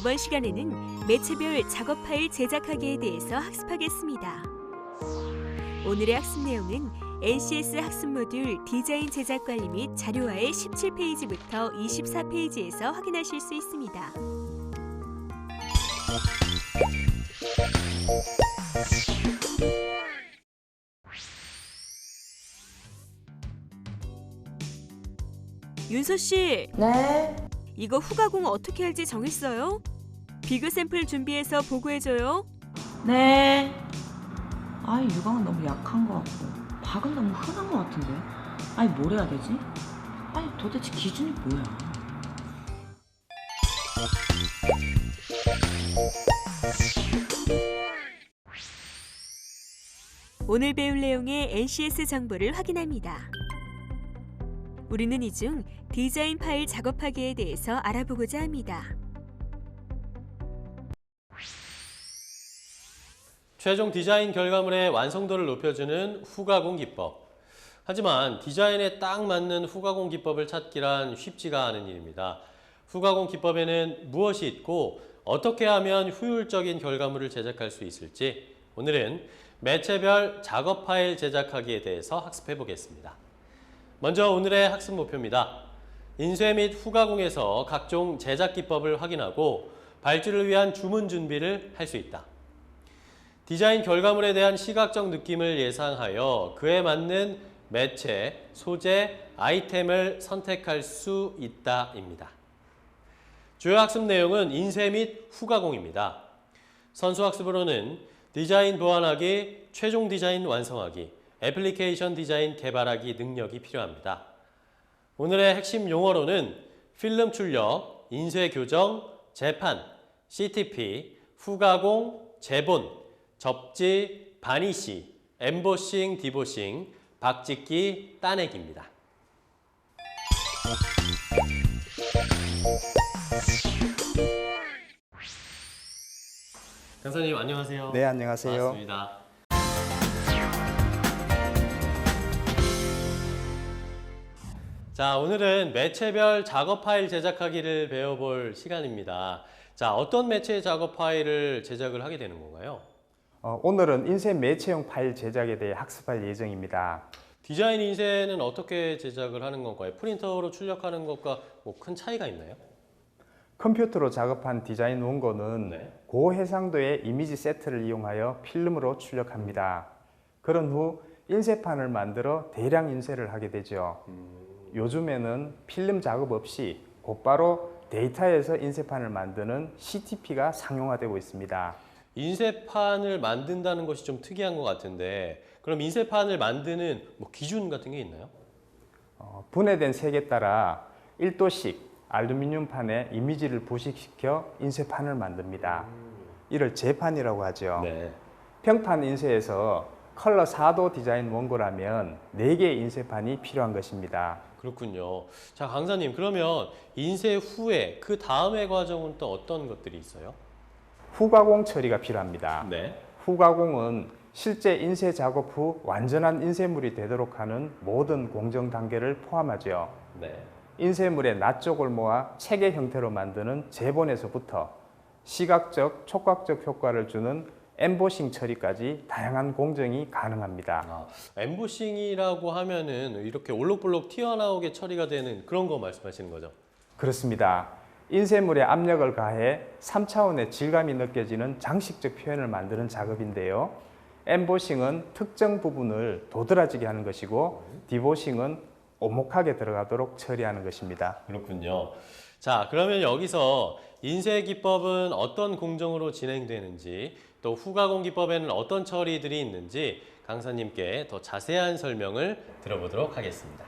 이번 시간에는 매체별 작업 파일 제작하기에 대해서 학습하겠습니다. 오늘의 학습 내용은 NCS 학습 모듈 디자인 제작 관리 및 자료화의 17페이지부터 24페이지에서 확인하실 수 있습니다. 윤서 씨, 네. 이거 후가공 어떻게 할지 정했어요? 비교 샘플 준비해서 보고해줘요. 네. 아이, 유광은 너무 약한 것 같고 박은 너무 흔한 것 같은데. 아니, 뭘 해야 되지? 아니, 도대체 기준이 뭐야? 오늘 배울 내용의 NCS 정보를 확인합니다. 우리는 이 중 디자인 파일 작업하기에 대해서 알아보고자 합니다. 최종 디자인 결과물의 완성도를 높여주는 후가공 기법. 하지만 디자인에 딱 맞는 후가공 기법을 찾기란 쉽지가 않은 일입니다. 후가공 기법에는 무엇이 있고 어떻게 하면 효율적인 결과물을 제작할 수 있을지 오늘은 매체별 작업 파일 제작하기에 대해서 학습해 보겠습니다. 먼저 오늘의 학습 목표입니다. 인쇄 및 후가공에서 각종 제작 기법을 확인하고 발주를 위한 주문 준비를 할 수 있다. 디자인 결과물에 대한 시각적 느낌을 예상하여 그에 맞는 매체, 소재, 아이템을 선택할 수 있다입니다. 주요 학습 내용은 인쇄 및 후가공입니다. 선수 학습으로는 디자인 보완하기, 최종 디자인 완성하기, 애플리케이션 디자인 개발하기 능력이 필요합니다. 오늘의 핵심 용어로는 필름 출력, 인쇄 교정, 재판, CTP, 후가공, 재본, 접지, 바니시, 엠보싱, 디보싱, 박짓기, 따내기입니다. 강사님 안녕하세요. 네, 안녕하세요. 반갑습니다. 자, 오늘은 매체별 작업 파일 제작하기를 배워볼 시간입니다. 자, 어떤 매체 작업 파일을 제작을 하게 되는 건가요? 오늘은 인쇄 매체용 파일 제작에 대해 학습할 예정입니다. 디자인 인쇄는 어떻게 제작을 하는 건가요? 프린터로 출력하는 것과 뭐 큰 차이가 있나요? 컴퓨터로 작업한 디자인 원고는 네. 고해상도의 이미지 세트를 이용하여 필름으로 출력합니다. 그런 후 인쇄판을 만들어 대량 인쇄를 하게 되죠. 요즘에는 필름 작업 없이 곧바로 데이터에서 인쇄판을 만드는 CTP가 상용화되고 있습니다. 인쇄판을 만든다는 것이 좀 특이한 것 같은데 그럼 인쇄판을 만드는 뭐 기준 같은 게 있나요? 분해된 색에 따라 1도씩 알루미늄판에 이미지를 부식시켜 인쇄판을 만듭니다. 이를 재판이라고 하죠. 네. 평판 인쇄에서 컬러 4도 디자인 원고라면 4개의 인쇄판이 필요한 것입니다. 그렇군요. 자, 강사님 그러면 인쇄 후에 그 다음의 과정은 또 어떤 것들이 있어요? 후가공 처리가 필요합니다. 네. 후가공은 실제 인쇄 작업 후 완전한 인쇄물이 되도록 하는 모든 공정 단계를 포함하죠. 네. 인쇄물의 낱쪽을 모아 체계 형태로 만드는 재본에서부터 시각적, 촉각적 효과를 주는 엠보싱 처리까지 다양한 공정이 가능합니다. 엠보싱이라고 하면은 이렇게 올록볼록 튀어나오게 처리가 되는 그런 거 말씀하시는 거죠? 그렇습니다. 인쇄물에 압력을 가해 3차원의 질감이 느껴지는 장식적 표현을 만드는 작업인데요. 엠보싱은 특정 부분을 도드라지게 하는 것이고 디보싱은 오목하게 들어가도록 처리하는 것입니다. 그렇군요. 자, 그러면 여기서 인쇄 기법은 어떤 공정으로 진행되는지 또 후가공 기법에는 어떤 처리들이 있는지 강사님께 더 자세한 설명을 들어보도록 하겠습니다.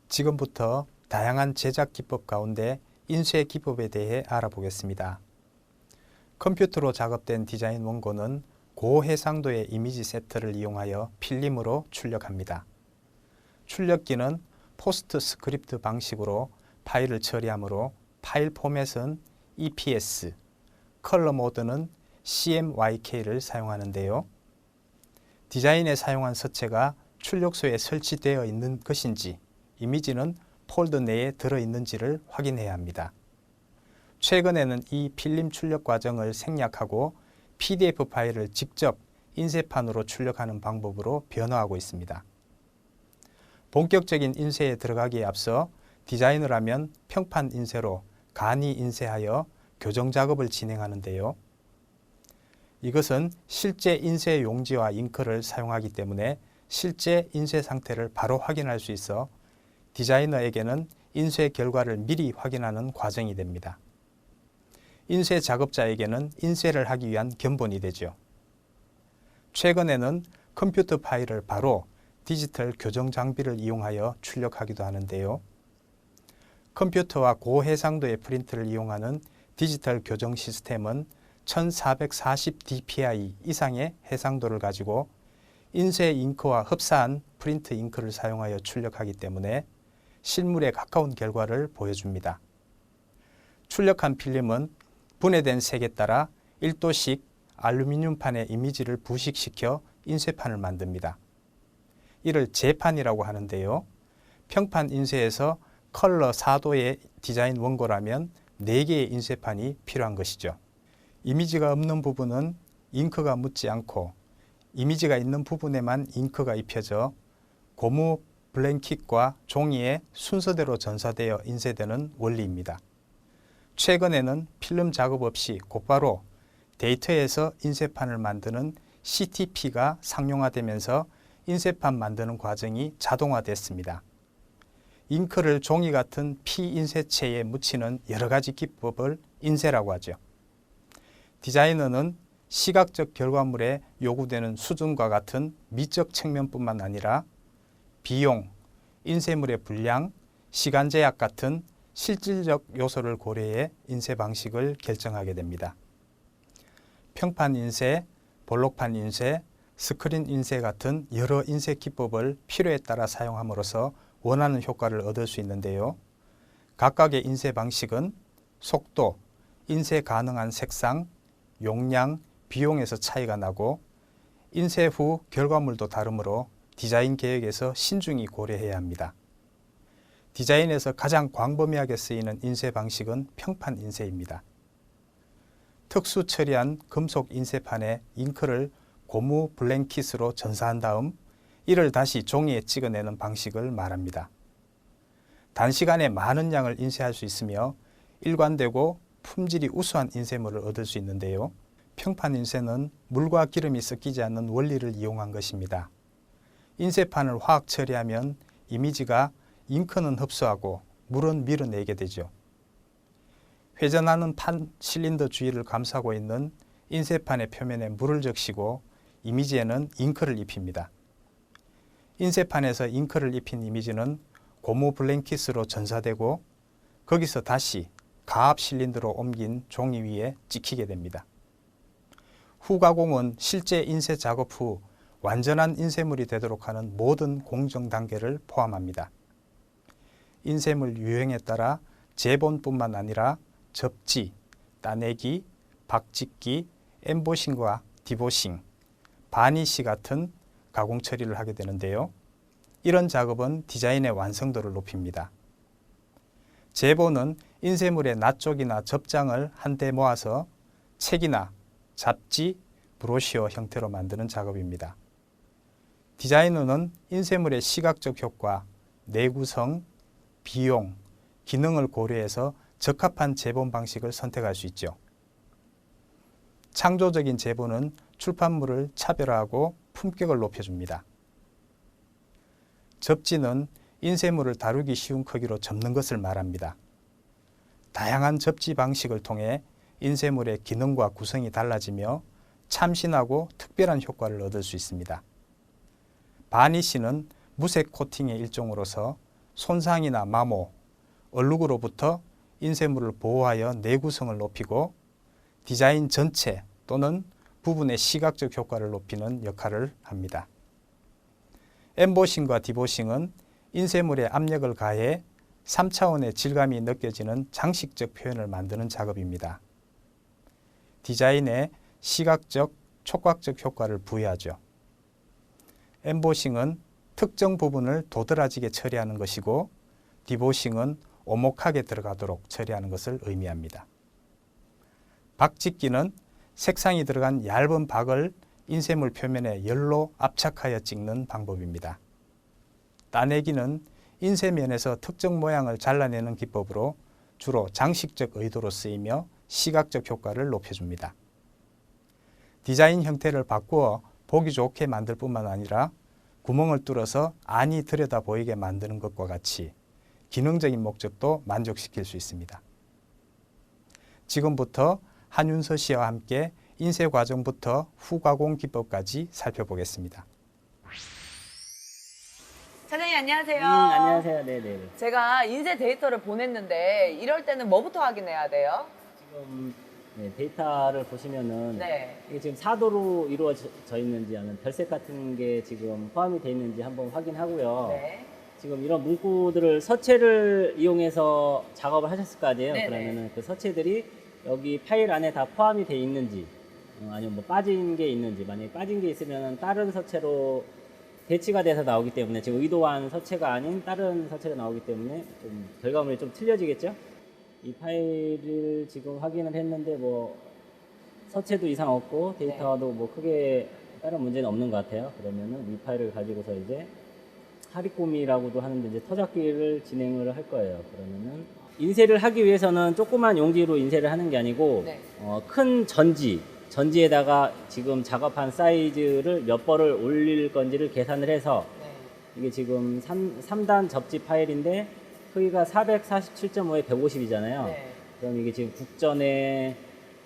지금부터 다양한 제작 기법 가운데 인쇄 기법에 대해 알아보겠습니다. 컴퓨터로 작업된 디자인 원고는 고해상도의 이미지 세트를 이용하여 필름으로 출력합니다. 출력기는 포스트 스크립트 방식으로 파일을 처리하므로 파일 포맷은 EPS, 컬러 모드는 CMYK를 사용하는데요. 디자인에 사용한 서체가 출력소에 설치되어 있는 것인지, 이미지는 폴더 내에 들어있는지를 확인해야 합니다. 최근에는 이 필름 출력 과정을 생략하고 PDF 파일을 직접 인쇄판으로 출력하는 방법으로 변화하고 있습니다. 본격적인 인쇄에 들어가기에 앞서 디자이너라면 평판 인쇄로 간이 인쇄하여 교정 작업을 진행하는데요. 이것은 실제 인쇄 용지와 잉크를 사용하기 때문에 실제 인쇄 상태를 바로 확인할 수 있어 디자이너에게는 인쇄 결과를 미리 확인하는 과정이 됩니다. 인쇄 작업자에게는 인쇄를 하기 위한 견본이 되죠. 최근에는 컴퓨터 파일을 바로 디지털 교정 장비를 이용하여 출력하기도 하는데요. 컴퓨터와 고해상도의 프린트를 이용하는 디지털 교정 시스템은 1440 dpi 이상의 해상도를 가지고 인쇄 잉크와 흡사한 프린트 잉크를 사용하여 출력하기 때문에 실물에 가까운 결과를 보여줍니다. 출력한 필름은 분해된 색에 따라 1도씩 알루미늄판에 이미지를 부식시켜 인쇄판을 만듭니다. 이를 재판이라고 하는데요. 평판 인쇄에서 컬러 4도의 디자인 원고라면 4개의 인쇄판이 필요한 것이죠. 이미지가 없는 부분은 잉크가 묻지 않고 이미지가 있는 부분에만 잉크가 입혀져 고무 블랭킷과 종이에 순서대로 전사되어 인쇄되는 원리입니다. 최근에는 필름 작업 없이 곧바로 데이터에서 인쇄판을 만드는 CTP가 상용화되면서 인쇄판 만드는 과정이 자동화됐습니다. 잉크를 종이 같은 피인쇄체에 묻히는 여러 가지 기법을 인쇄라고 하죠. 디자이너는 시각적 결과물에 요구되는 수준과 같은 미적 측면뿐만 아니라 비용, 인쇄물의 분량, 시간 제약 같은 실질적 요소를 고려해 인쇄 방식을 결정하게 됩니다. 평판 인쇄, 볼록판 인쇄, 스크린 인쇄 같은 여러 인쇄 기법을 필요에 따라 사용함으로써 원하는 효과를 얻을 수 있는데요. 각각의 인쇄 방식은 속도, 인쇄 가능한 색상, 용량, 비용에서 차이가 나고 인쇄 후 결과물도 다르므로 디자인 계획에서 신중히 고려해야 합니다. 디자인에서 가장 광범위하게 쓰이는 인쇄 방식은 평판 인쇄입니다. 특수 처리한 금속 인쇄판에 잉크를 고무 블랭킷으로 전사한 다음 이를 다시 종이에 찍어내는 방식을 말합니다. 단시간에 많은 양을 인쇄할 수 있으며 일관되고 품질이 우수한 인쇄물을 얻을 수 있는데요. 평판 인쇄는 물과 기름이 섞이지 않는 원리를 이용한 것입니다. 인쇄판을 화학 처리하면 이미지가 잉크는 흡수하고 물은 밀어내게 되죠. 회전하는 판 실린더 주위를 감싸고 있는 인쇄판의 표면에 물을 적시고 이미지에는 잉크를 입힙니다. 인쇄판에서 잉크를 입힌 이미지는 고무 블랭킷으로 전사되고 거기서 다시 가압 실린더로 옮긴 종이 위에 찍히게 됩니다. 후가공은 실제 인쇄 작업 후 완전한 인쇄물이 되도록 하는 모든 공정 단계를 포함합니다. 인쇄물 유형에 따라 재본뿐만 아니라 접지, 따내기, 박짓기, 엠보싱과 디보싱, 바니시 같은 가공 처리를 하게 되는데요. 이런 작업은 디자인의 완성도를 높입니다. 재본은 인쇄물의 낫쪽이나 접장을 한데 모아서 책이나 잡지, 브로셔 형태로 만드는 작업입니다. 디자이너는 인쇄물의 시각적 효과, 내구성, 비용, 기능을 고려해서 적합한 재본 방식을 선택할 수 있죠. 창조적인 재본은 출판물을 차별화하고 품격을 높여줍니다. 접지는 인쇄물을 다루기 쉬운 크기로 접는 것을 말합니다. 다양한 접지 방식을 통해 인쇄물의 기능과 구성이 달라지며 참신하고 특별한 효과를 얻을 수 있습니다. 바니시는 무색 코팅의 일종으로서 손상이나 마모, 얼룩으로부터 인쇄물을 보호하여 내구성을 높이고 디자인 전체 또는 부분의 시각적 효과를 높이는 역할을 합니다. 엠보싱과 디보싱은 인쇄물에 압력을 가해 3차원의 질감이 느껴지는 장식적 표현을 만드는 작업입니다. 디자인에 시각적, 촉각적 효과를 부여하죠. 엠보싱은 특정 부분을 도드라지게 처리하는 것이고 디보싱은 오목하게 들어가도록 처리하는 것을 의미합니다. 박짓기는 색상이 들어간 얇은 박을 인쇄물 표면에 열로 압착하여 찍는 방법입니다. 따내기는 인쇄면에서 특정 모양을 잘라내는 기법으로 주로 장식적 의도로 쓰이며 시각적 효과를 높여줍니다. 디자인 형태를 바꾸어 보기 좋게 만들 뿐만 아니라 구멍을 뚫어서 안이 들여다 보이게 만드는 것과 같이 기능적인 목적도 만족시킬 수 있습니다. 지금부터 한윤서 씨와 함께 인쇄 과정부터 후가공 기법까지 살펴보겠습니다. 사장님 안녕하세요. 안녕하세요. 네네. 제가 인쇄 데이터를 보냈는데 이럴 때는 뭐부터 확인해야 돼요? 지금 데이터를 보시면은 네. 이게 지금 사도로 이루어져 있는지 아니면 별색 같은 게 지금 포함이 되어 있는지 한번 확인하고요. 네. 지금 이런 문구들을 서체를 이용해서 작업을 하셨을 거 아니에요. 네네. 그러면은 그 서체들이 여기 파일 안에 다 포함이 되어 있는지 아니면 뭐 빠진 게 있는지, 만약에 빠진 게 있으면 다른 서체로 배치가 돼서 나오기 때문에 지금 의도한 서체가 아닌 다른 서체가 나오기 때문에 좀 결과물이 좀 틀려지겠죠? 이 파일을 지금 확인을 했는데 뭐 서체도 이상 없고 데이터도 뭐 크게 다른 문제는 없는 것 같아요. 그러면은 이 파일을 가지고서 이제 하리꼬미라고도 하는데 이제 터잡기를 진행을 할 거예요. 그러면은 인쇄를 하기 위해서는 조그만 용지로 인쇄를 하는 게 아니고 네. 큰 전지에다가 지금 작업한 사이즈를 몇 벌을 올릴 건지를 계산을 해서 네. 이게 지금 3단 접지 파일인데 크기가 447.5에 150이잖아요. 네. 그럼 이게 지금 국전에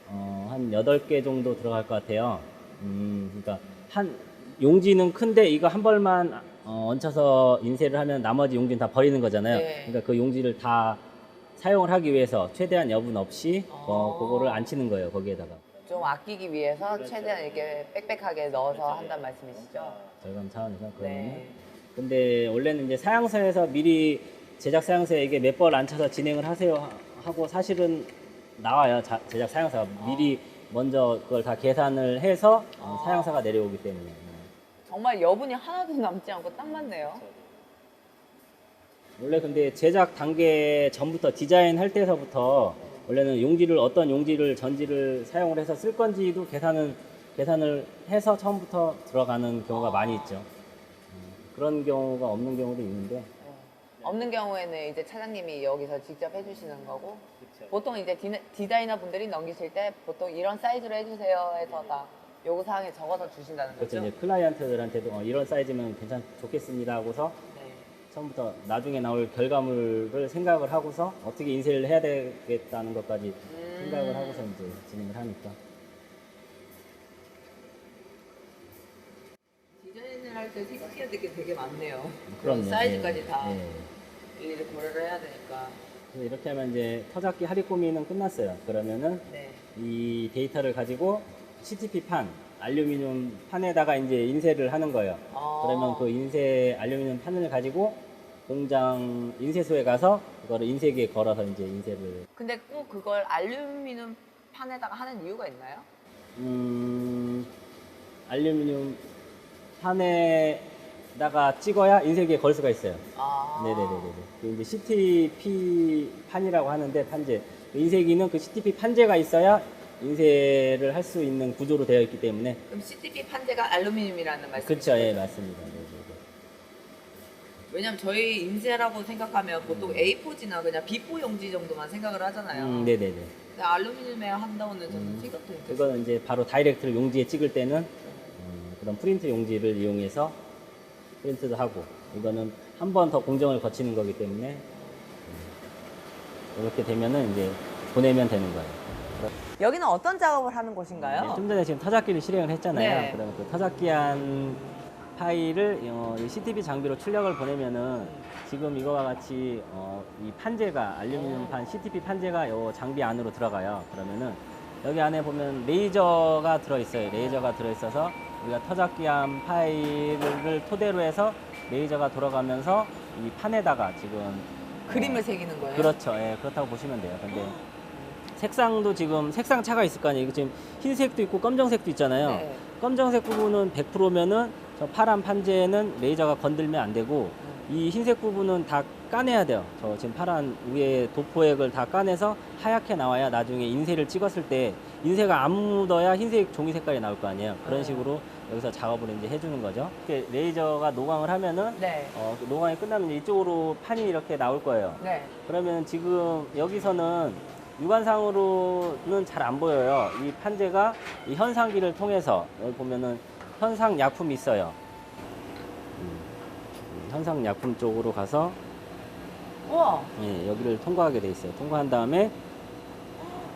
한 8개 정도 들어갈 것 같아요. 그러니까 한 용지는 큰데 이거 한 벌만 얹혀서 인쇄를 하면 나머지 용지는 다 버리는 거잖아요. 네. 그러니까 그 용지를 다 사용을 하기 위해서 최대한 여분 없이 그거를 안 치는 거예요. 거기에다가. 좀 아끼기 위해서 최대한 이렇게 빽빽하게 넣어서 한다는 말씀이시죠? 절감 차원에서 그러면 네. 근데 원래는 이제 사양서에서 미리 제작 사양서에 이게 몇 벌 앉혀서 진행을 하세요 하고 사실은 나와요. 제작 사양서가 미리 먼저 그걸 다 계산을 해서 사양서가 내려오기 때문에. 정말 여분이 하나도 남지 않고 딱 맞네요. 원래 근데 제작 단계 전부터 디자인 할 때서부터 원래는 용지를 어떤 용지를 전지를 사용을 해서 쓸 건지도 계산을 해서 처음부터 들어가는 경우가 많이 있죠. 그런 경우가 없는 경우도 있는데 없는 경우에는 이제 차장님이 여기서 직접 해주시는 거고 그쵸. 보통 이제 디자이너 분들이 넘기실 때 보통 이런 사이즈로 해주세요 해서 다 요구사항에 적어서 주신다는 그렇죠. 거죠? 이제 클라이언트들한테도 이런 사이즈면 좋겠습니다 하고서 네. 처음부터 나중에 나올 결과물을 생각을 하고서 어떻게 인쇄를 해야 되겠다는 것까지 생각을 하고서 이제 진행을 하니까. 디자인을 할 때 생각해야 될 게 되게 많네요. 그럼요. 그런 사이즈까지 네. 다 네. 일일이 고려를 해야 되니까. 그래서 이렇게 하면 이제 터잡기 하리꼬미는 끝났어요. 그러면은 네. 이 데이터를 가지고 CTP 판, 알루미늄 판에다가 이제 인쇄를 하는 거예요. 그러면 그 인쇄 알루미늄 판을 가지고 공장 인쇄소에 가서 그거를 인쇄기에 걸어서 이제 인쇄를. 근데 꼭 그걸 알루미늄 판에다가 하는 이유가 있나요? 알루미늄 판에다가 찍어야 인쇄기에 걸 수가 있어요. 네네네네. 그 이제 CTP 판이라고 하는데 판재. 인쇄기는 그 CTP 판재가 있어야 인쇄를 할 수 있는 구조로 되어 있기 때문에. 그럼 CTP 판재가 알루미늄이라는 말씀이시죠? 그렇죠, 예, 맞습니다. 네네네. 왜냐면 저희 인쇄라고 생각하면 보통 A4지나 그냥 B4 용지 정도만 생각을 하잖아요. 네네네. 근데 알루미늄에 한다고는 저는 생각도 못했어요. 그거는 이제 바로 다이렉트로 용지에 찍을 때는 그런 프린트 용지를 이용해서 프린트도 하고, 이거는 한 번 더 공정을 거치는 거기 때문에 이렇게 되면은 이제 보내면 되는 거예요. 여기는 어떤 작업을 하는 곳인가요? 네, 좀 전에 지금 터잡기를 실행을 했잖아요. 네. 그러면 그 터잡기한 파일을 이 CTP 장비로 출력을 보내면은 지금 이거와 같이 이 판재가 알루미늄 판 CTP 판재가 이 장비 안으로 들어가요. 그러면은 여기 안에 보면 레이저가 들어있어요. 레이저가 들어있어서 우리가 터잡기한 파일을 토대로 해서 레이저가 돌아가면서 이 판에다가 지금 그림을 새기는 거예요? 그렇죠. 예, 그렇다고 보시면 돼요. 근데 색상도 지금 색상 차가 있을 거 아니에요. 이거 지금 흰색도 있고 검정색도 있잖아요. 네. 검정색 부분은 100%면은 저 파란 판재는 레이저가 건들면 안 되고 이 흰색 부분은 다 까내야 돼요. 저 지금 파란 위에 도포액을 다 까내서 하얗게 나와야 나중에 인쇄를 찍었을 때 인쇄가 안 묻어야 흰색 종이 색깔이 나올 거 아니에요. 그런 식으로 여기서 작업을 이제 해주는 거죠. 이렇게 레이저가 노광을 하면은 네. 노광이 끝나면 이쪽으로 판이 이렇게 나올 거예요. 네. 그러면 지금 여기서는 육안상으로는 잘 안 보여요. 이 판재가 이 현상기를 통해서 여기 보면은 현상 약품이 있어요. 현상 약품 쪽으로 가서 우와, 예, 여기를 통과하게 돼 있어요. 통과한 다음에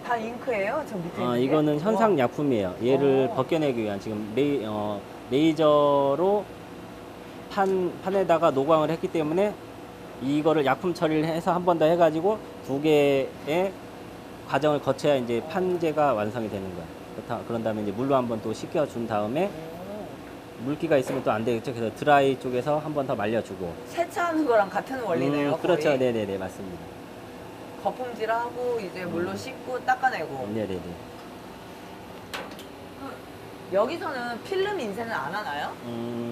다 잉크예요? 저 밑에 있는 게? 이거는 현상 우와. 약품이에요. 얘를 오. 벗겨내기 위한 지금 레이저로 판에다가 노광을 했기 때문에 이거를 약품 처리를 해서 한 번 더 해가지고 두 개의 과정을 거쳐야 이제 판재가 완성이 되는 거야. 그런 다음에 이제 물로 한 번 또 씻겨준 다음에 물기가 있으면 또 안 되겠죠. 그래서 드라이 쪽에서 한 번 더 말려주고. 세차하는 거랑 같은 원리네요. 그렇죠. 거의. 네네네 맞습니다. 거품질하고 이제 물로 씻고 닦아내고. 네네네. 여기서는 필름 인쇄는 안 하나요?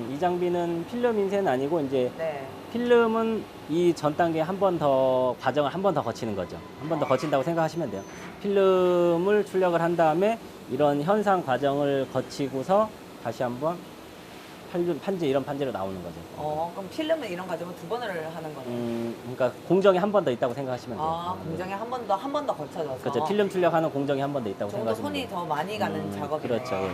이 장비는 필름 인쇄는 아니고 이제 네. 필름은 이 전 단계에 한 번 더 과정을 한 번 더 거치는 거죠. 한 번 더 거친다고 생각하시면 돼요. 필름을 출력을 한 다음에 이런 현상 과정을 거치고서 다시 한번 판재 이런 판재로 나오는 거죠. 그럼 필름은 이런 과정을 두 번을 하는 거네요. 그러니까 공정이 한 번 더 있다고 생각하시면 돼요. 아, 공정에 한 번 더 거쳐져서. 그렇죠. 필름 출력하는 공정이 한 번 더 있다고 좀 더 생각하시면 손이 돼요. 더 많이 가는 작업이네요. 그렇죠. 예.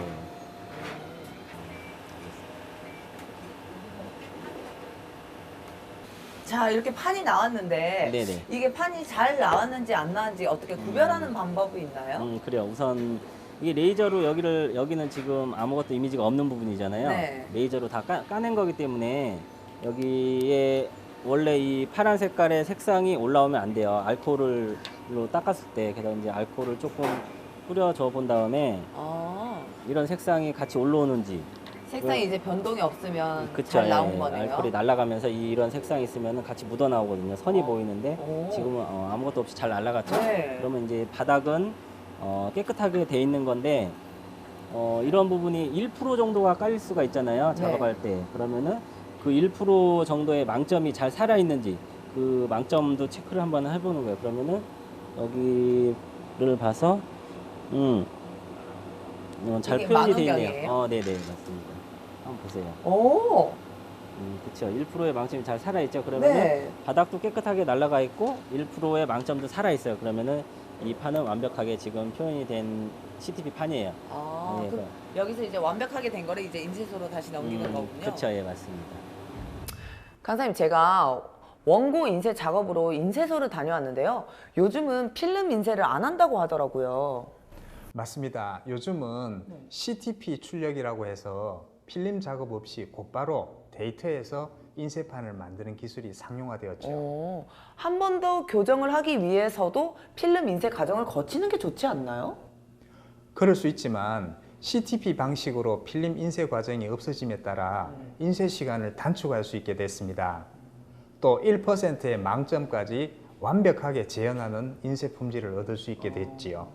자, 이렇게 판이 나왔는데 네네. 이게 판이 잘 나왔는지 안 나왔는지 어떻게 구별하는 방법이 있나요? 그래요. 우선 이게 레이저로 여기는 지금 아무것도 이미지가 없는 부분이잖아요. 네. 레이저로 다 까낸 거기 때문에 여기에 원래 이 파란 색깔의 색상이 올라오면 안 돼요. 알코올로 닦았을 때. 그래서 이제 알코올을 조금 뿌려줘 본 다음에 아, 이런 색상이 같이 올라오는지. 색상이 이제 변동이 없으면 그쵸. 잘 나온 예, 거네요. 알코올이 날아가면서 이런 색상이 있으면 같이 묻어 나오거든요. 선이 어. 보이는데 오. 지금은 아무것도 없이 잘 날아갔죠. 네. 그러면 이제 바닥은 깨끗하게 돼 있는 건데 이런 부분이 1% 정도가 깔릴 수가 있잖아요. 네. 작업할 때. 그러면은 그 1% 정도의 망점이 잘 살아 있는지 그 망점도 체크를 한번 해보는 거예요. 그러면은 여기를 봐서 잘 이게 표현이 돼 있네요. 만원경이에요? 네네 맞습니다. 한번 보세요. 오, 그렇죠. 1%의 망점이 잘 살아 있죠. 그러면은 네. 바닥도 깨끗하게 날아가 있고 1%의 망점도 살아 있어요. 그러면은 이 판은 완벽하게 지금 표현이 된 CTP 판이에요. 아, 네, 그럼 여기서 이제 완벽하게 된 거를 이제 인쇄소로 다시 넘기는 거군요. 그렇죠. 예, 맞습니다. 강사님, 제가 원고 인쇄 작업으로 인쇄소를 다녀왔는데요. 요즘은 필름 인쇄를 안 한다고 하더라고요. 맞습니다. 요즘은 CTP 출력이라고 해서 필름 작업 없이 곧바로 데이터에서 인쇄판을 만드는 기술이 상용화되었죠. 한 번 더 교정을 하기 위해서도 필름 인쇄 과정을 거치는 게 좋지 않나요? 그럴 수 있지만 CTP 방식으로 필름 인쇄 과정이 없어짐에 따라 인쇄 시간을 단축할 수 있게 됐습니다. 또 1%의 망점까지 완벽하게 재현하는 인쇄 품질을 얻을 수 있게 됐지요.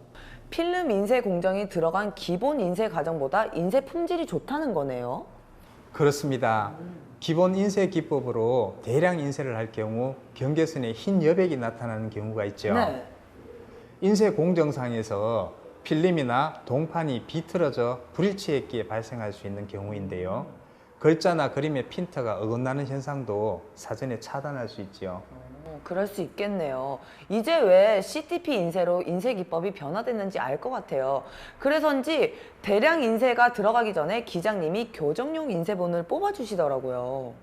필름 인쇄 공정이 들어간 기본 인쇄 과정보다 인쇄 품질이 좋다는 거네요. 그렇습니다. 기본 인쇄 기법으로 대량 인쇄를 할 경우 경계선에 흰 여백이 나타나는 경우가 있죠. 네. 인쇄 공정상에서 필름이나 동판이 비틀어져 불일치했기에 발생할 수 있는 경우인데요. 글자나 그림의 핀트가 어긋나는 현상도 사전에 차단할 수 있지요. 그럴 수 있겠네요. 이제 왜 CTP 인쇄로 인쇄 기법이 변화됐는지 알 것 같아요. 그래서인지 대량 인쇄가 들어가기 전에 기장님이 교정용 인쇄본을 뽑아주시더라고요.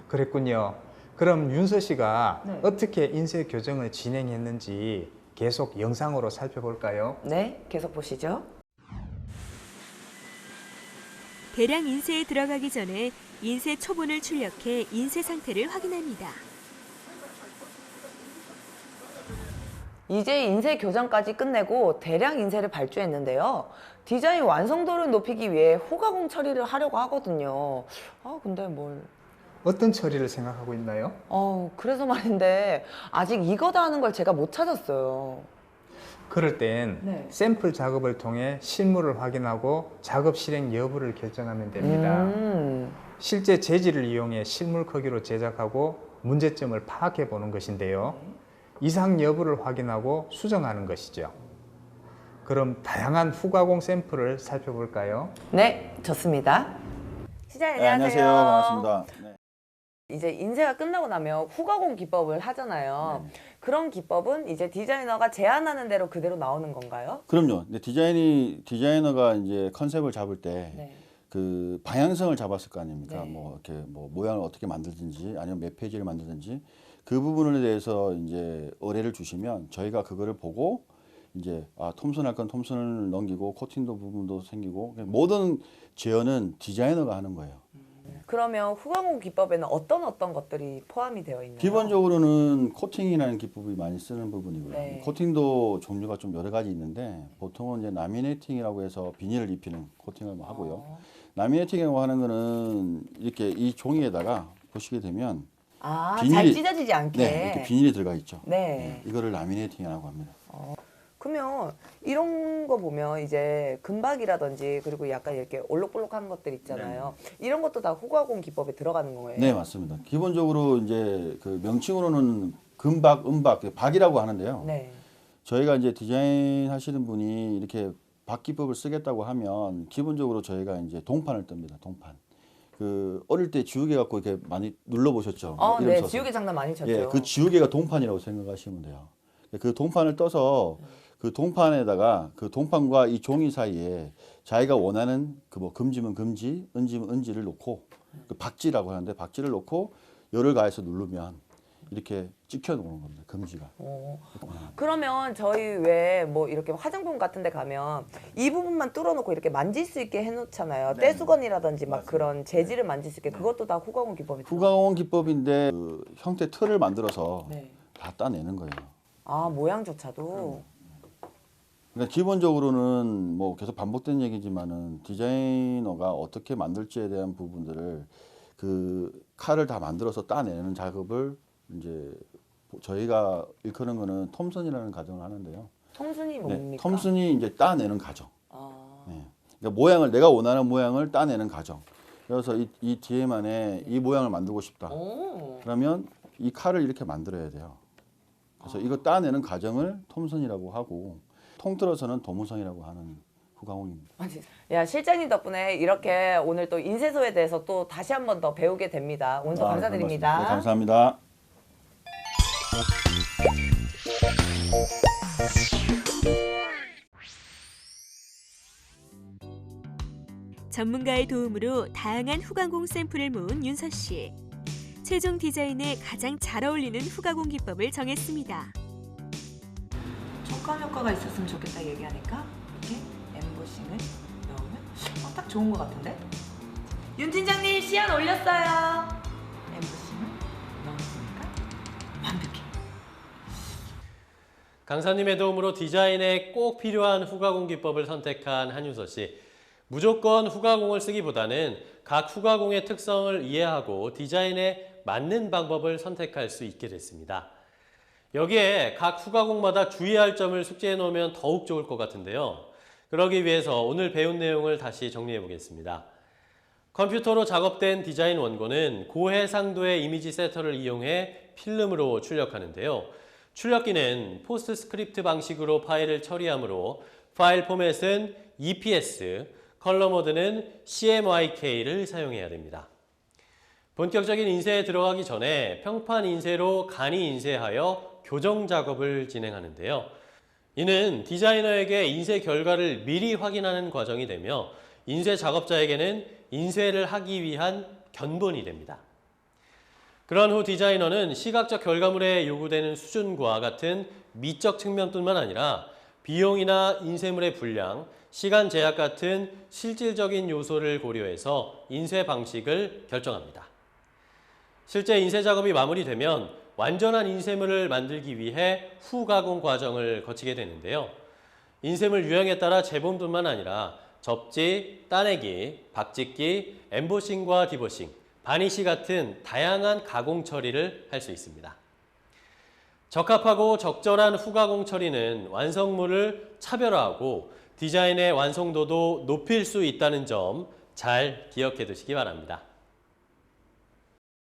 그랬군요. 그럼 윤서 씨가 네. 어떻게 인쇄 교정을 진행했는지 계속 영상으로 살펴볼까요? 네, 계속 보시죠. 대량 인쇄에 들어가기 전에 인쇄 초본을 출력해 인쇄 상태를 확인합니다. 이제 인쇄 교정까지 끝내고 대량 인쇄를 발주했는데요. 디자인 완성도를 높이기 위해 후가공 처리를 하려고 하거든요. 근데 뭘... 어떤 처리를 생각하고 있나요? 그래서 말인데 아직 이거다 하는 걸 제가 못 찾았어요. 그럴 땐 네. 샘플 작업을 통해 실물을 확인하고 작업 실행 여부를 결정하면 됩니다. 실제 재질을 이용해 실물 크기로 제작하고 문제점을 파악해 보는 것인데요. 이상 여부를 확인하고 수정하는 것이죠. 그럼 다양한 후가공 샘플을 살펴볼까요? 네, 좋습니다. 시장님 네, 안녕하세요. 안녕하세요. 반갑습니다. 네. 이제 인쇄가 끝나고 나면 후가공 기법을 하잖아요. 그런 기법은 이제 디자이너가 제안하는 대로 그대로 나오는 건가요? 그럼요. 근데 디자이너가 이제 컨셉을 잡을 때 네. 그 방향성을 잡았을 거 아닙니까? 네. 뭐 이렇게 뭐 모양을 어떻게 만들든지 아니면 몇 페이지를 만들든지 그 부분에 대해서 이제 의뢰를 주시면 저희가 그거를 보고 이제 톰슨할 건 톰슨을 넘기고 코팅도 부분도 생기고 모든 제어는 디자이너가 하는 거예요. 그러면 후가공 기법에는 어떤 것들이 포함이 되어 있나요? 기본적으로는 코팅이라는 기법이 많이 쓰는 부분이고요. 네. 코팅도 종류가 좀 여러 가지 있는데 보통은 이제 라미네이팅이라고 해서 비닐을 입히는 코팅을 하고요. 라미네이팅이라고 하는 거는 이렇게 이 종이에다가 보시게 되면 잘 찢어지지 않게. 네, 이렇게 비닐이 들어가 있죠. 네. 이거를 라미네이팅이라고 합니다. 그러면 이런 거 보면 이제 금박이라든지 그리고 약간 이렇게 올록볼록한 것들 있잖아요. 이런 것도 다 후가공 기법에 들어가는 거예요? 네, 맞습니다. 기본적으로 이제 그 명칭으로는 금박, 은박, 박이라고 하는데요. 네. 저희가 이제 디자인 하시는 분이 이렇게 박 기법을 쓰겠다고 하면 기본적으로 저희가 이제 동판을 뜹니다. 동판. 그 어릴 때 지우개 갖고 이렇게 많이 눌러 보셨죠? 이름 네, 써서. 지우개 장난 많이 쳤죠. 예, 그 지우개가 동판이라고 생각하시면 돼요. 그 동판을 떠서 그 동판에다가 그 동판과 이 종이 사이에 자기가 원하는 그 뭐 금지면 금지, 은지면 은지를 놓고 그 박지라고 하는데 박지를 놓고 열을 가해서 누르면 이렇게 찍혀 놓는 겁니다. 금지가. 그러면 저희 왜 뭐 이렇게 화장품 같은 데 가면 이 부분만 뚫어놓고 이렇게 만질 수 있게 해놓잖아요. 떼수건이라든지 막 그런 재질을 만질 수 있게 그것도 다 후가공 기법이 후가공 기법인데 그 형태 틀을 만들어서 네. 다 따내는 거예요. 모양조차도. 그러니까 기본적으로는 뭐 계속 반복된 얘기지만은 디자이너가 어떻게 만들지에 대한 부분들을 그 칼을 다 만들어서 따내는 작업을 이제 저희가 일컫는 거는 톰슨이라는 과정을 하는데요. 톰슨이 네, 뭡니까? 톰슨이 이제 따내는 과정. 네. 그러니까 모양을 내가 원하는 모양을 따내는 과정. 그래서 이 뒤에만에 이 모양을 만들고 싶다. 그러면 이 칼을 이렇게 만들어야 돼요. 그래서 이거 따내는 과정을 톰슨이라고 하고 통틀어서는 도무성이라고 하는 후가공입니다. 야, 실장님 덕분에 이렇게 오늘 또 인쇄소에 대해서 또 다시 한 번 더 배우게 됩니다. 오늘 도 감사드립니다. 네, 감사합니다. 전문가의 도움으로 다양한 후가공 샘플을 모은 윤서 씨. 최종 디자인에 가장 잘 어울리는 후가공 기법을 정했습니다. 촉감 효과가 있었으면 좋겠다 얘기하니까 이렇게 엠보싱을 넣으면 딱 좋은 것 같은데? 윤 팀장님 시연 올렸어요. 엠보싱을 넣으니까 완벽해. 강사님의 도움으로 디자인에 꼭 필요한 후가공 기법을 선택한 한윤서 씨. 무조건 후가공을 쓰기보다는 각 후가공의 특성을 이해하고 디자인에 맞는 방법을 선택할 수 있게 됐습니다. 여기에 각 후가공마다 주의할 점을 숙지해 놓으면 더욱 좋을 것 같은데요. 그러기 위해서 오늘 배운 내용을 다시 정리해 보겠습니다. 컴퓨터로 작업된 디자인 원고는 고해상도의 이미지 세터를 이용해 필름으로 출력하는데요. 출력기는 포스트스크립트 방식으로 파일을 처리하므로 파일 포맷은 EPS, 컬러 모드는 CMYK를 사용해야 됩니다. 본격적인 인쇄에 들어가기 전에 평판 인쇄로 간이 인쇄하여 교정 작업을 진행하는데요. 이는 디자이너에게 인쇄 결과를 미리 확인하는 과정이 되며 인쇄 작업자에게는 인쇄를 하기 위한 견본이 됩니다. 그런 후 디자이너는 시각적 결과물에 요구되는 수준과 같은 미적 측면뿐만 아니라 비용이나 인쇄물의 분량, 시간 제약 같은 실질적인 요소를 고려해서 인쇄 방식을 결정합니다. 실제 인쇄 작업이 마무리되면 완전한 인쇄물을 만들기 위해 후가공 과정을 거치게 되는데요. 인쇄물 유형에 따라 재본뿐만 아니라 접지, 따내기, 박짓기, 엠보싱과 디보싱, 바니시 같은 다양한 가공 처리를 할 수 있습니다. 적합하고 적절한 후가공 처리는 완성물을 차별화하고 디자인의 완성도도 높일 수 있다는 점 잘 기억해 두시기 바랍니다.